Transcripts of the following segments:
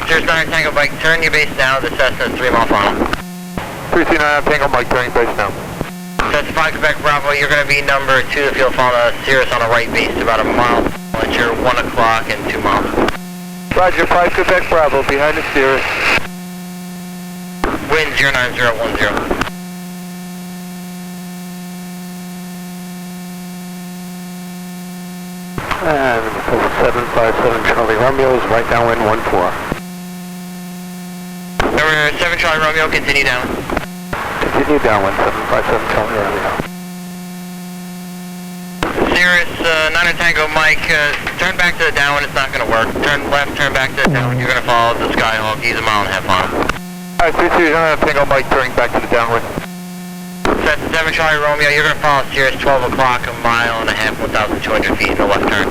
There's 9 Tango Mike, turn your base now, the Cessna is 3 mile final. 339 Tango Mike, turning base now. Cessna 5 Quebec Bravo, you're going to be number 2 to field fauna, Cirrus on the right base, about a mile at your 1 o'clock and 2 miles. Roger, 5 Quebec Bravo, behind the Cirrus. Wind 09010. And 757 Charlie Romeo is right downwind 14. Number 7 Charlie Romeo, continue down. Continue downwind 757 Charlie Romeo. Cirrus, 9 Tango Mike, turn back to the downwind, it's not going to work. Turn left, turn back to the downwind, you're going to follow the Skyhawk, he's a mile and a half on. Alright, 339 Tango Mike, turning back to the downwind. That's 7 Charlie Romeo, you're going to follow Cirrus 12 o'clock, a mile and a half, 1,200 feet in the left turn.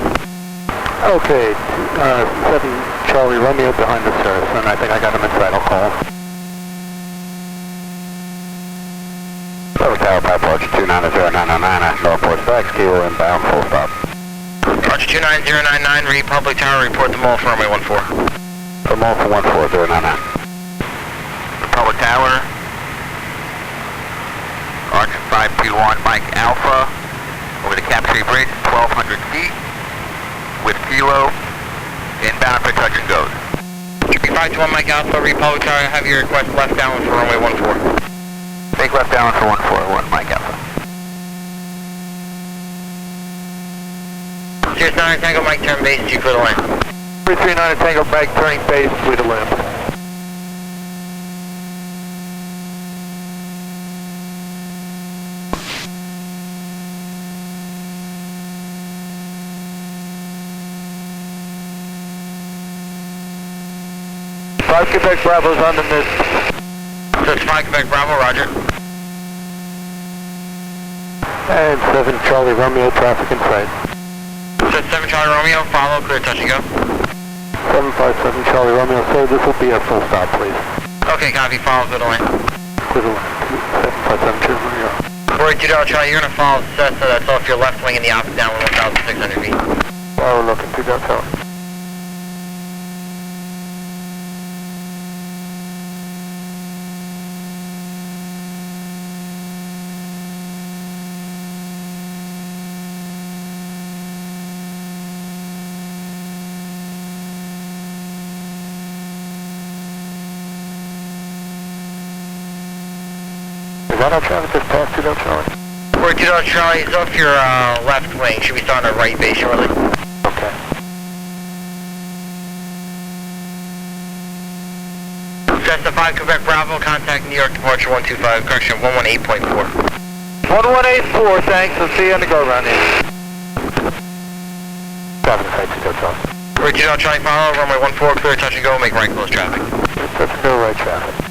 Okay, 7 Charlie Romeo behind the Cirrus, and I think I got him inside, I'll call him. Tower Papa, Roger 2900909, Northport Stacks, Kilo inbound, full stop. Roger 29099, Republic Tower, report the mall for runway 14. From all for 14099. Republic Tower, Roger 521 Mike Alpha, over the Cap Tree Bridge, 1,200 feet, with Kilo, inbound for touch and goes. 521 Mike Alpha, Republic Tower, have your request left downwind for runway 14. Take left downwind for 141 Mike Alpha. Cirrus 9 Tango Mike, turn base, G clear the land. 339 Tango Mike, turning base, clear the land. Five Quebec Bravo's on the mist. So it's 5 Quebec Bravo, roger. And 7 Charlie Romeo, traffic in sight. So it's 7 Charlie Romeo, follow, clear touch and go. 757 Charlie Romeo, sir, this will be a full stop, please. Okay, copy, follow, clear the lane. Clear the lane, 757 Charlie Romeo. 42 Charlie, you're going to follow Cessna, that's off your left wing in the opposite downwind 1,600 feet. Oh, looking to go tower. Is that our traffic just past 2 Charlie? 42 Charlie is off your left wing, should be starting our right base shortly. Okay. Cessna 5 Quebec Bravo, contact New York departure 125, correction 118.4. 1184, thanks, I'll see you on the go around here. Traffic inside 2 Charlie. 42 Charlie, follow, runway 14, clear touch and go, make right close traffic. Touch and go, right traffic.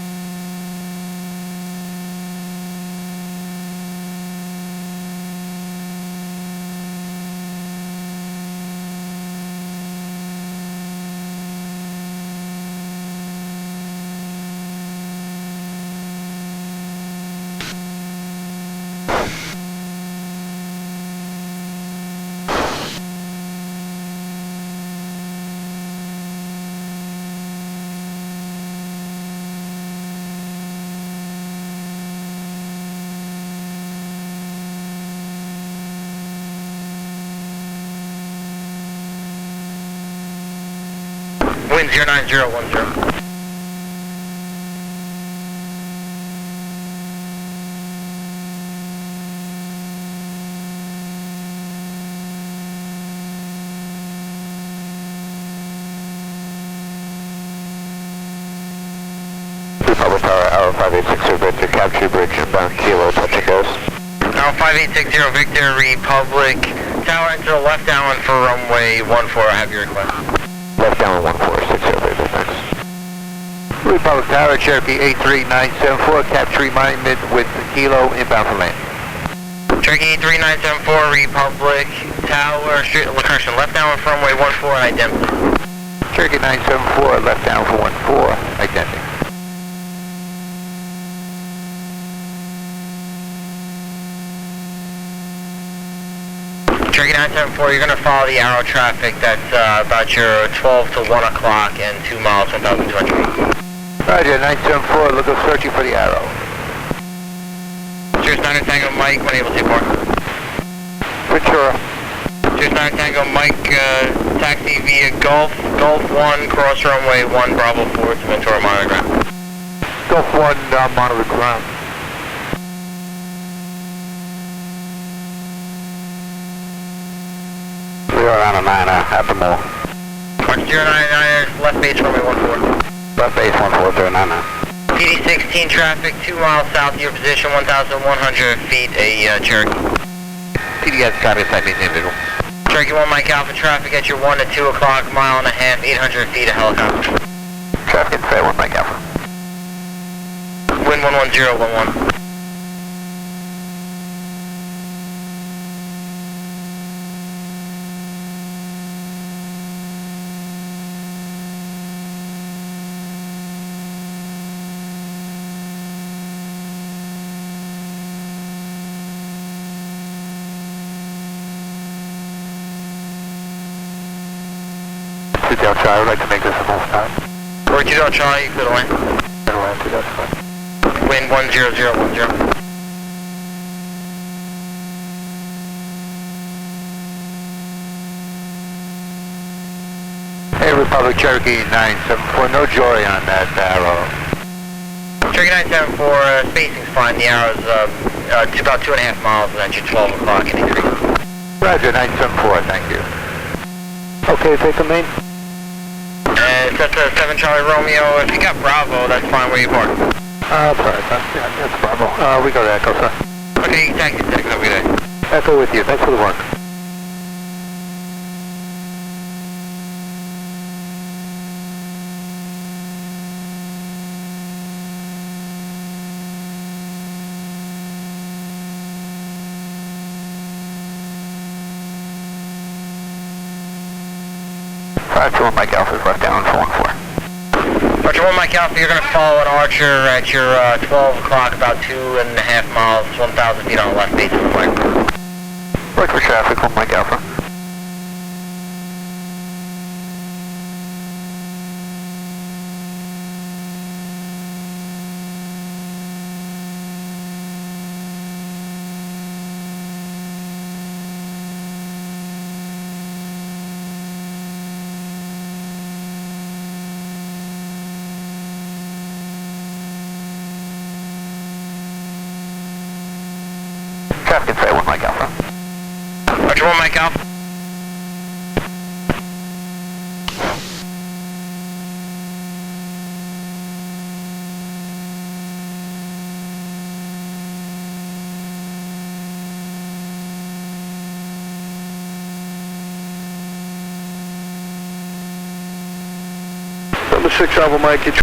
Wind 09010. Republic Tower, Hour 5860 Victor, Capture Bridge, inbound Kilo, touch and goes. Now 5860 Victor, Republic Tower, into the left downwind for runway 14, I have your request. Left downwind 1460 Victor, thanks. Republic Tower, Cherokee 83974, capture minded with Kilo, inbound for land. Cherokee 3974, Republic Tower, correction, left downwind for runway 14, identity. Cherokee 974, left down for 14, identity. Cherokee Cherokee 974, you're going to follow the arrow traffic that's about your 12 to 1 o'clock and 2 miles, 1,200 feet. Roger, 974, look up searching for the arrow. Cheers, 9 Tango Mike, when able to report. Ventura. Cheers, 9 Tango Mike, taxi via Gulf 1, cross runway 1, Bravo 4 to Ventura, monitor ground. Gulf 1, monitor ground. We are on a 9, at the mall. Mark 099ers, left base runway 14. Left base 14099. PD16 traffic, 2 miles south of your position, 1,100 feet, a Cherokee. PDS got it, that means individual. Cherokee 1 Mike Alpha traffic at your 1 to 2 o'clock, mile and a half, 800 feet, a helicopter. Traffic at 1 Mike Alpha. Wind 11011. I would like to make this a full stop. Roy 2 Charlie, clear the lane. Clear the lane, 2 Charlie. Wind 10010. Hey, Republic Cherokee 974, no joy on that arrow. Cherokee 974, spacing's fine. The arrow's about 2.5 miles, and that's your 12 o'clock and 3. Roger, 974, thank you. Okay, take a main. That's a 7 Charlie Romeo. If you got Bravo, that's fine. Where you park? Sorry, that's Bravo. We go to Echo, sir. Okay, you can taxi 6. Have a good day. Echo with you. Thanks for the work. Roger 1 Mike Alpha is left down for 1-4. Roger 1 Mike Alpha, you're going to follow an Archer at your 12 o'clock, about 2.5 miles, 1,000 feet on the left base of the flight. Look for traffic 1 Mike Alpha. Traffic at 1 Mike Alpha. Roger 1 Mike Alpha. Number 6 Alpha Mike,